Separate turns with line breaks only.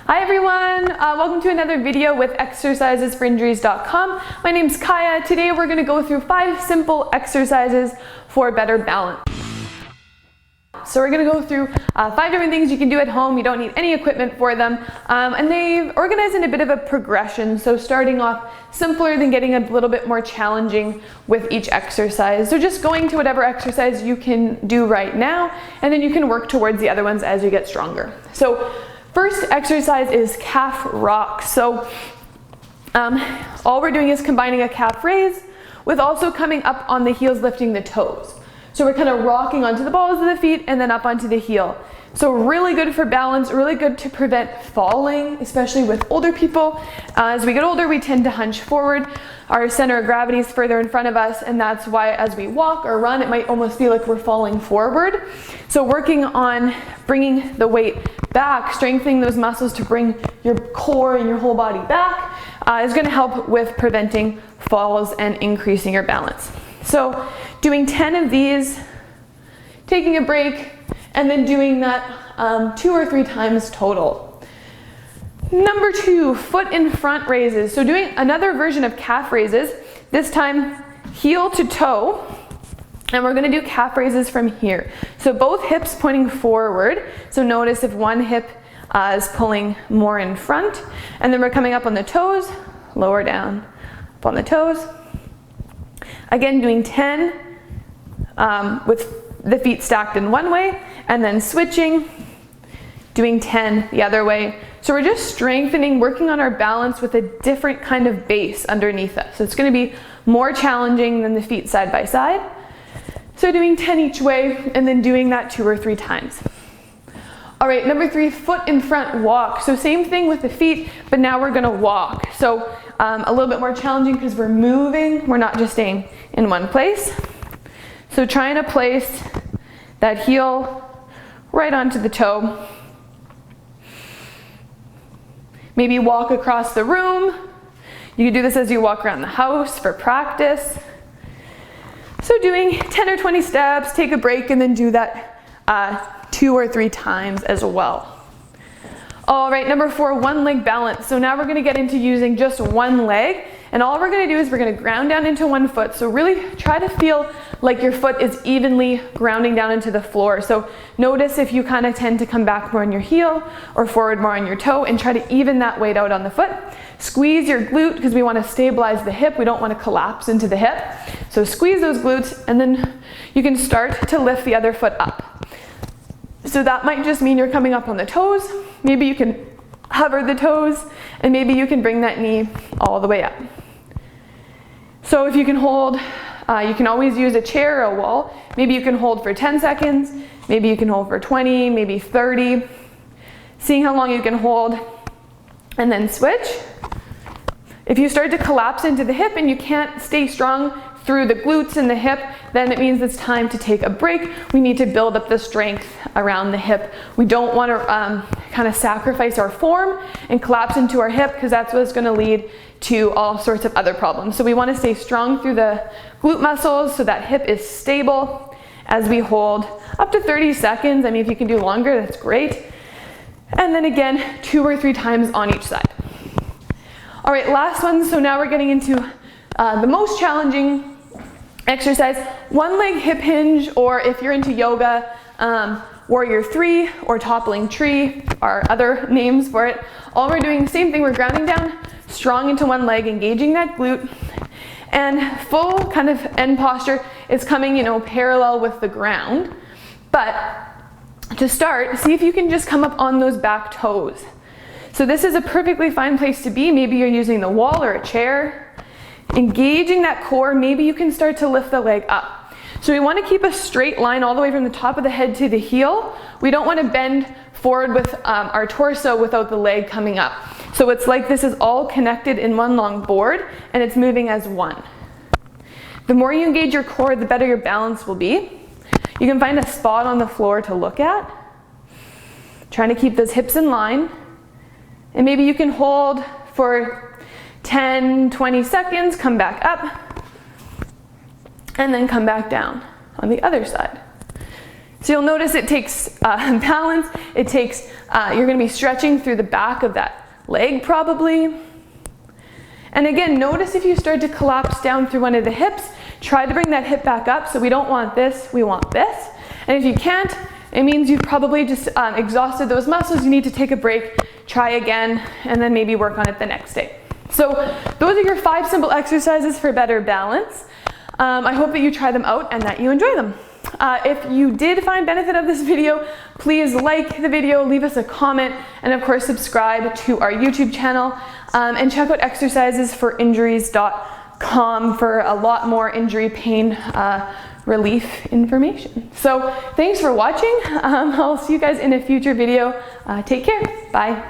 Hi everyone, welcome to another video with exercisesforinjuries.com. My name's Kaya. Today we're going to go through 5 simple exercises for better balance. So we're going to go through 5 different things you can do at home. You don't need any equipment for them. And they've organized in a bit of a progression. So starting off simpler, then getting a little bit more challenging with each exercise. So just going to whatever exercise you can do right now, and then you can work towards the other ones as you get stronger. So first exercise is calf rock. So all we're doing is combining a calf raise with also coming up on the heels, lifting the toes. So we're kind of rocking onto the balls of the feet and then up onto the heel. So really good for balance, really good to prevent falling, especially with older people. As we get older, we tend to hunch forward. Our center of gravity is further in front of us, and that's why as we walk or run, it might almost feel like we're falling forward. So working on bringing the weight back, strengthening those muscles to bring your core and your whole body back is going to help with preventing falls and increasing your balance. So doing 10 of these, taking a break, and then doing that 2 or 3 times total. Number 2, foot in front raises. So doing another version of calf raises, this time heel to toe, and we're going to do calf raises from here. So both hips pointing forward. So notice if one hip is pulling more in front, and then we're coming up on the toes, lower down, up on the toes. Again, doing 10 with the feet stacked in one way, and then switching, doing 10 the other way. So we're just strengthening, working on our balance with a different kind of base underneath us. So it's going to be more challenging than the feet side by side. So doing 10 each way, and then doing that 2 or 3 times. All right, number 3, foot in front walk. So same thing with the feet, but now we're going to walk. So a little bit more challenging because we're moving. We're not just staying in one place. So trying to place that heel right onto the toe. Maybe walk across the room. You can do this as you walk around the house for practice. So doing 10 or 20 steps, take a break, and then do that 2 or 3 times as well. All right, number 4, one leg balance. So now we're going to get into using just one leg, and all we're going to do is we're going to ground down into one foot. So really try to feel like your foot is evenly grounding down into the floor. So notice if you kind of tend to come back more on your heel or forward more on your toe, and try to even that weight out on the foot. Squeeze your glute because we want to stabilize the hip. We don't want to collapse into the hip. So squeeze those glutes, and then you can start to lift the other foot up. So that might just mean you're coming up on the toes. Maybe you can hover the toes, and maybe you can bring that knee all the way up. So if you can hold, you can always use a chair or a wall. Maybe you can hold for 10 seconds, maybe you can hold for 20, maybe 30. Seeing how long you can hold, and then switch. If you start to collapse into the hip and you can't stay strong through the glutes and the hip, then it means it's time to take a break. We need to build up the strength around the hip. We don't want to kind of sacrifice our form and collapse into our hip, because that's what's going to lead to all sorts of other problems. So we want to stay strong through the glute muscles so that hip is stable as we hold up to 30 seconds. I mean, if you can do longer, that's great. And then again, 2 or 3 times on each side. All right, last one. So now we're getting into the most challenging exercise, one leg hip hinge, or if you're into yoga, warrior 3 or toppling tree are other names for it. All we're doing, same thing, we're grounding down strong into one leg, engaging that glute, and full kind of end posture is coming, parallel with the ground. But to start, see if you can just come up on those back toes. So this is a perfectly fine place to be. Maybe you're using the wall or a chair. Engaging that core, maybe you can start to lift the leg up. So we want to keep a straight line all the way from the top of the head to the heel. We don't want to bend forward with our torso without the leg coming up. So it's like this is all connected in one long board, and it's moving as one. The more you engage your core, the better your balance will be. You can find a spot on the floor to look at. Trying to keep those hips in line. And maybe you can hold for 10, 20 seconds, come back up, and then come back down on the other side. So you'll notice it takes balance, it takes, you're gonna be stretching through the back of that leg probably. And again, notice if you start to collapse down through one of the hips, try to bring that hip back up. So we don't want this, we want this. And if you can't, it means you've probably just exhausted those muscles. You need to take a break, try again, and then maybe work on it the next day. So those are your 5 simple exercises for better balance. I hope that you try them out and that you enjoy them. If you did find benefit of this video, please like the video, leave us a comment, and of course subscribe to our YouTube channel, and check out exercisesforinjuries.com for a lot more injury pain relief information. So thanks for watching. I'll see you guys in a future video. Take care. Bye.